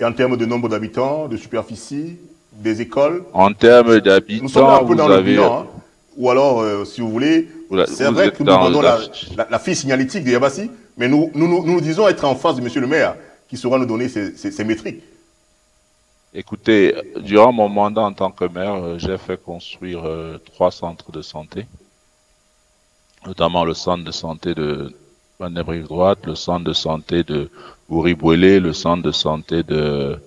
Et en termes de nombre d'habitants, de superficie, des écoles? En termes Nous sommes là un d'habitants, peu vous dans le avez, bilan, hein. Ou alors, si vous voulez, c'est vous vrai que êtes nous dans demandons la, la fille signalétique de Yabassi, mais nous disons être en face de monsieur le maire, qui saura nous donner ces métriques. écoutez, durant mon mandat en tant que maire, j'ai fait construire 3 centres de santé, notamment le centre de santé de Bandem-Rive Droite, le centre de santé de Bouri-Bouélé, le centre de santé de,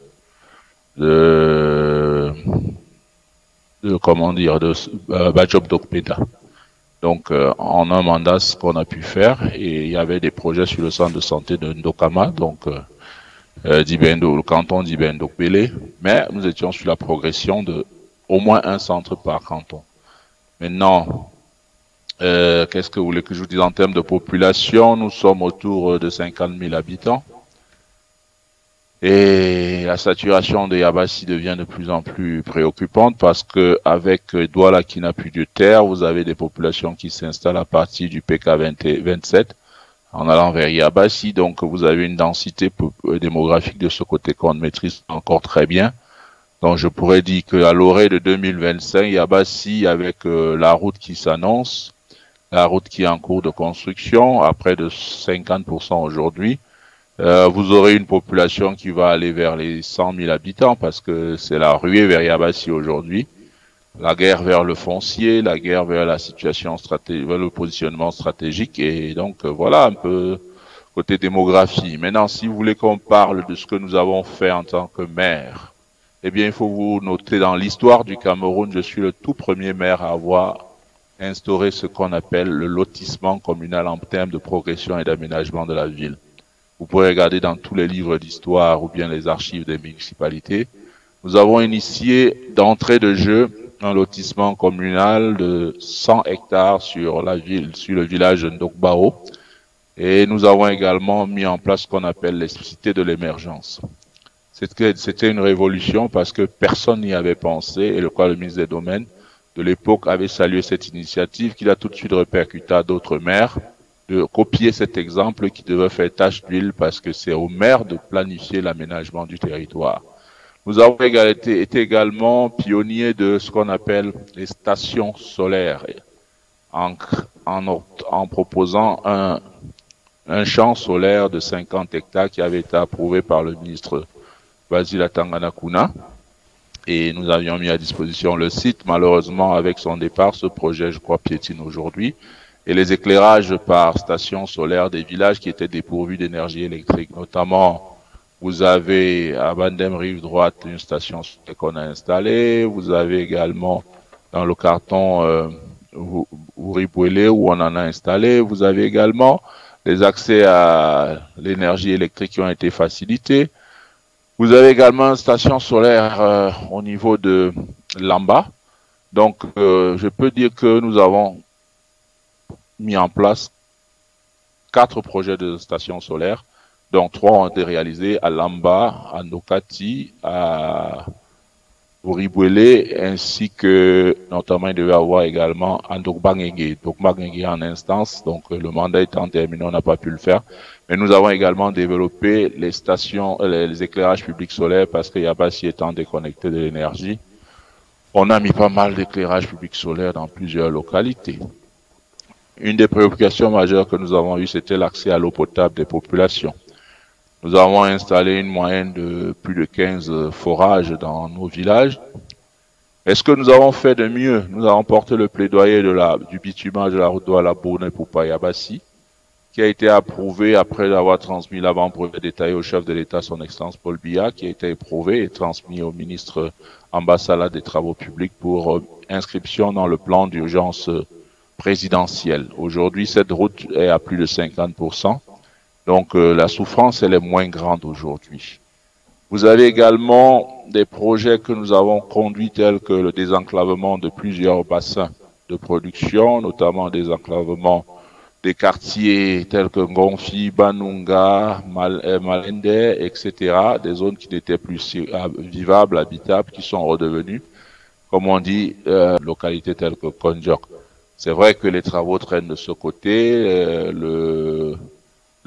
comment dire, de Bajop Dokpeda. Donc, en un mandat, ce qu'on a pu faire, et il y avait des projets sur le centre de santé de Ndokama, donc le canton d'Ibendo-Pélé, mais nous étions sur la progression de au moins un centre par canton. Maintenant, qu'est-ce que vous voulez que je vous dise en termes de population? Nous sommes autour de 50 000 habitants. Et la saturation de Yabassi devient de plus en plus préoccupante parce que avec Douala qui n'a plus de terre, vous avez des populations qui s'installent à partir du PK 27 en allant vers Yabassi. Donc vous avez une densité démographique de ce côté qu'on maîtrise encore très bien. Donc je pourrais dire qu'à l'orée de 2025, Yabassi, avec la route qui s'annonce, la route qui est en cours de construction, à près de 50% aujourd'hui, vous aurez une population qui va aller vers les 100 000 habitants parce que c'est la ruée vers Yabassi aujourd'hui. La guerre vers le foncier, la guerre vers la situation stratégique, vers le positionnement stratégique et donc voilà un peu côté démographie. Maintenant, si vous voulez qu'on parle de ce que nous avons fait en tant que maire, eh bien, il faut vous noter dans l'histoire du Cameroun, je suis le tout premier maire à avoir instauré ce qu'on appelle le lotissement communal en termes de progression et d'aménagement de la ville. Vous pouvez regarder dans tous les livres d'histoire ou bien les archives des municipalités. Nous avons initié d'entrée de jeu un lotissement communal de 100 hectares sur la ville, sur le village de Ndokbao. Et nous avons également mis en place ce qu'on appelle les cités de l'émergence. C'était une révolution parce que personne n'y avait pensé et le ministre des Domaines de l'époque avait salué cette initiative qu'il a tout de suite répercuté à d'autres maires de copier cet exemple qui devait faire tache d'huile parce que c'est aux maires de planifier l'aménagement du territoire. Nous avons été également pionniers de ce qu'on appelle les stations solaires en proposant un champ solaire de 50 hectares qui avait été approuvé par le ministre Basile Atanganakuna. Et nous avions mis à disposition le site. Malheureusement, avec son départ, ce projet, je crois, piétine aujourd'hui. Et les éclairages par station solaire des villages qui étaient dépourvus d'énergie électrique. Notamment, vous avez à Bandem-Rive Droite une station qu'on a installée. Vous avez également dans le canton Bouri-Bouélé où on en a installé. Vous avez également les accès à l'énergie électrique qui ont été facilités. Vous avez également une station solaire au niveau de Lamba. Donc, je peux dire que nous avons mis en place 4 projets de stations solaires, dont 3 ont été réalisés à Lamba, à Nokati, à Bouri-Bouélé, ainsi que notamment il devait avoir également à Ndokbangenge. Ndokbangenge en instance, donc le mandat étant terminé, on n'a pas pu le faire. Mais nous avons également développé les stations, les éclairages publics solaires parce qu'il n'y a pas si étant déconnecté de l'énergie. On a mis pas mal d'éclairages publics solaires dans plusieurs localités. Une des préoccupations majeures que nous avons eues, c'était l'accès à l'eau potable des populations. Nous avons installé une moyenne de plus de 15 forages dans nos villages. Est-ce que nous avons fait de mieux? Nous avons porté le plaidoyer du bitumage de la route Douala-Bourne pour Yabassi, qui a été approuvé après avoir transmis l'avant-brevet détaillé au chef de l'État, son Excellence Paul Biya, qui a été éprouvé et transmis au ministre Ambassadeur des Travaux publics pour inscription dans le plan d'urgence présidentielle. Aujourd'hui, cette route est à plus de 50%. Donc, la souffrance, elle est moins grande aujourd'hui. Vous avez également des projets que nous avons conduits tels que le désenclavement de plusieurs bassins de production, notamment désenclavement des quartiers tels que Ngonfi, Banunga, Malende, etc., des zones qui n'étaient plus vivables, habitables, qui sont redevenues, comme on dit, localités telles que Konjok. C'est vrai que les travaux traînent de ce côté, le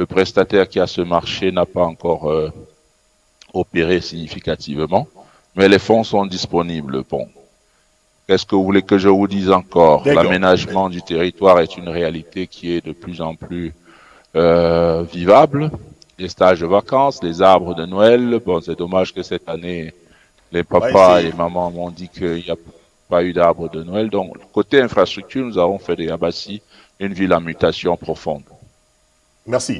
prestataire qui a ce marché n'a pas encore opérer significativement, mais les fonds sont disponibles. Bon, qu'est-ce que vous voulez que je vous dise encore? L'aménagement du territoire est une réalité qui est de plus en plus vivable. Les stages de vacances, les arbres de Noël. Bon, c'est dommage que cette année, les papas et les mamans m'ont dit qu'il n'y a pas eu d'arbre de Noël. Donc, côté infrastructure, nous avons fait de Yabassi une ville en mutation profonde. Merci.